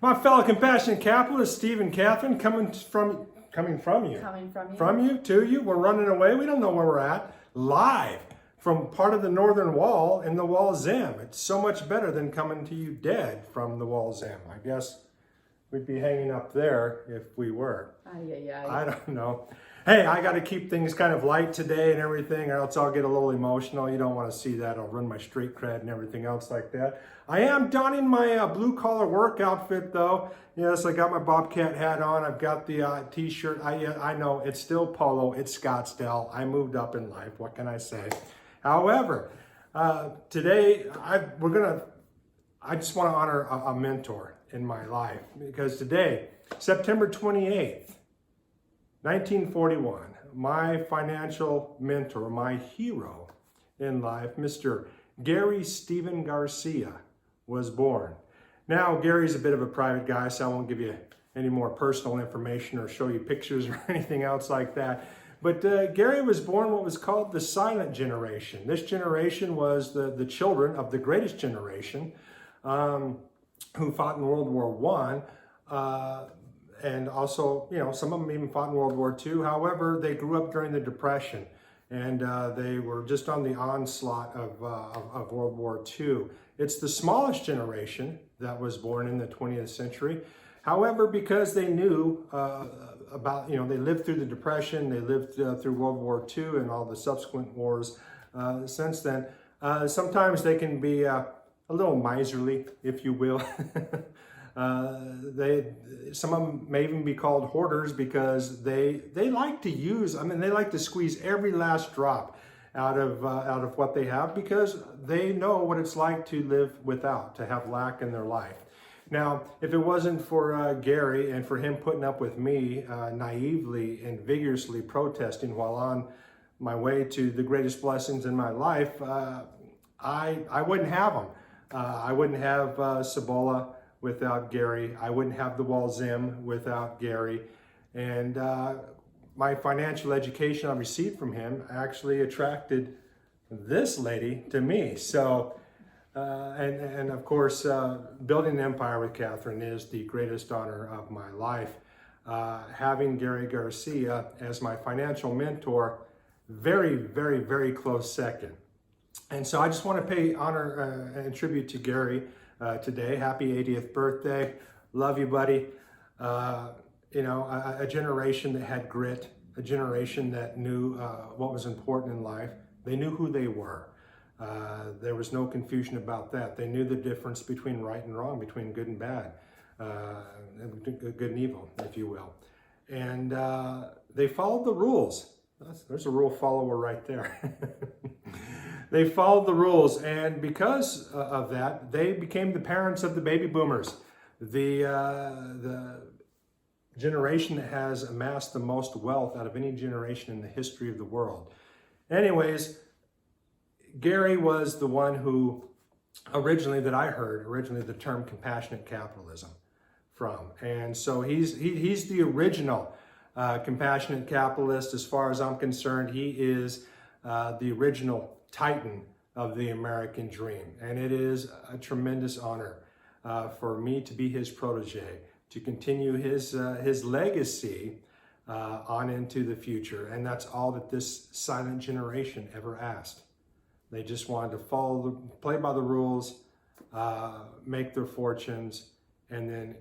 My fellow compassionate capitalists, Steve and Katherine, coming from you. Coming from you. From you, to you. We're running away. We don't know where we're at. Live from part of the northern wall in the wall Zim. It's so much better than coming to you dead from the wall Zim. I guess we'd be hanging up there if we were. I don't know. Hey, I got to keep things kind of light today and everything, or else I'll get a little emotional. You don't want to see that. I'll ruin my street cred and everything else like that. I am donning my blue-collar work outfit, though. Yes, I got my Bobcat hat on. I've got the T-shirt. I know, it's still Paulo. It's Scottsdale. I moved up in life. What can I say? However, today, I just want to honor a mentor in my life. Because today, September 28th, 1941, my financial mentor, my hero in life, Mr. Gary Stephen Garcia, was born. Now, Gary's a bit of a private guy, so I won't give you any more personal information or show you pictures or anything else like that. But Gary was born what was called the silent generation. This generation was the children of the greatest generation who fought in World War I. And also, you know, some of them even fought in World War II. However, they grew up during the Depression, and they were just on the onslaught of World War II. It's the smallest generation that was born in the 20th century. However, because they knew about, you know, they lived through the Depression, they lived through World War II and all the subsequent wars since then, sometimes they can be a little miserly, if you will. Some of them may even be called hoarders because they like to use, they like to squeeze every last drop out of what they have because they know what it's like to live without, to have lack in their life. Now, if it wasn't for Gary and for him putting up with me naively and vigorously protesting while on my way to the greatest blessings in my life, I wouldn't have them. I wouldn't have Subala without Gary. I wouldn't have the wall Zim without Gary. And my financial education I received from him actually attracted this lady to me. So, and of course, building an empire with Katherine is the greatest honor of my life. Having Gary Garcia as my financial mentor, very, very, very close second. And so I just want to pay honor and tribute to Gary today. Happy 80th birthday. Love you, buddy. You know, a generation that had grit, a generation that knew what was important in life. They knew who they were. There was no confusion about that. They knew the difference between right and wrong, between good and bad, good and evil, if you will. And they followed the rules. There's a rule follower right there. They followed the rules, and because of that, they became the parents of the baby boomers, the generation that has amassed the most wealth out of any generation in the history of the world. Anyways, Gary was the one who originally the term compassionate capitalism from. And so he's the original compassionate capitalist as far as I'm concerned. He is the original titan of the American dream. And it is a tremendous honor for me to be his protege, to continue his legacy on into the future. And that's all that this silent generation ever asked. They just wanted to play by the rules, make their fortunes, and then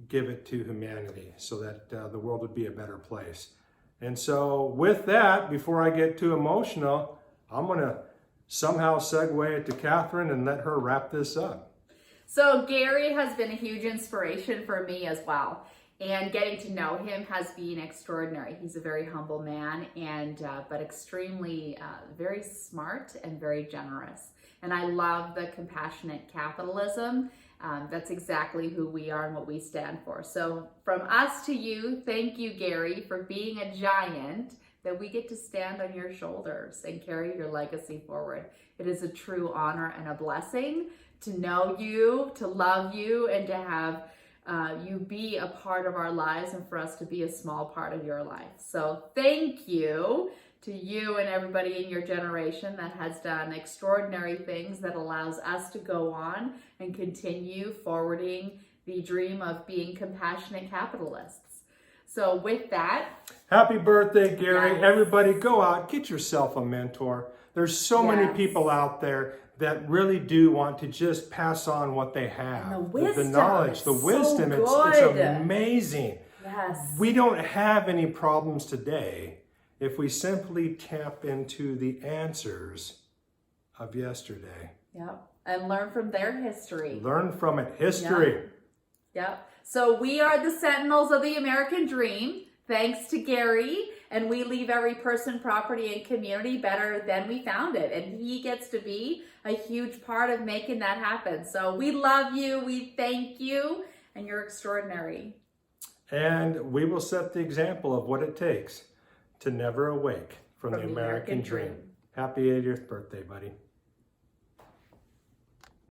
give it to humanity so that the world would be a better place. And so with that, before I get too emotional, I'm going to somehow segue it to Katherine and let her wrap this up. So Gary has been a huge inspiration for me as well. And getting to know him has been extraordinary. He's a very humble man, and but extremely very smart and very generous. And I love the compassionate capitalism. That's exactly who we are and what we stand for. So from us to you, thank you, Gary, for being a giant that we get to stand on your shoulders and carry your legacy forward. It is a true honor and a blessing to know you, to love you, and to have you be a part of our lives and for us to be a small part of your life. So thank you to you and everybody in your generation that has done extraordinary things that allows us to go on and continue forwarding the dream of being compassionate capitalists. So with that, happy birthday, Gary. Yes. Everybody go out, get yourself a mentor. There's so many Yes. people out there that really do want to just pass on what they have. And the wisdom, the knowledge, it's the so wisdom, it's good. amazing. yes, We don't have any problems today if we simply tap into the answers of yesterday. yep, and learn from their history. Learn from it. History. Yep. So we are the sentinels of the American dream, thanks to Gary, and we leave every person, property, and community better than we found it. And he gets to be a huge part of making that happen. So we love you, we thank you, and you're extraordinary. And we will set the example of what it takes to never awake from the American dream. Happy 80th birthday, buddy.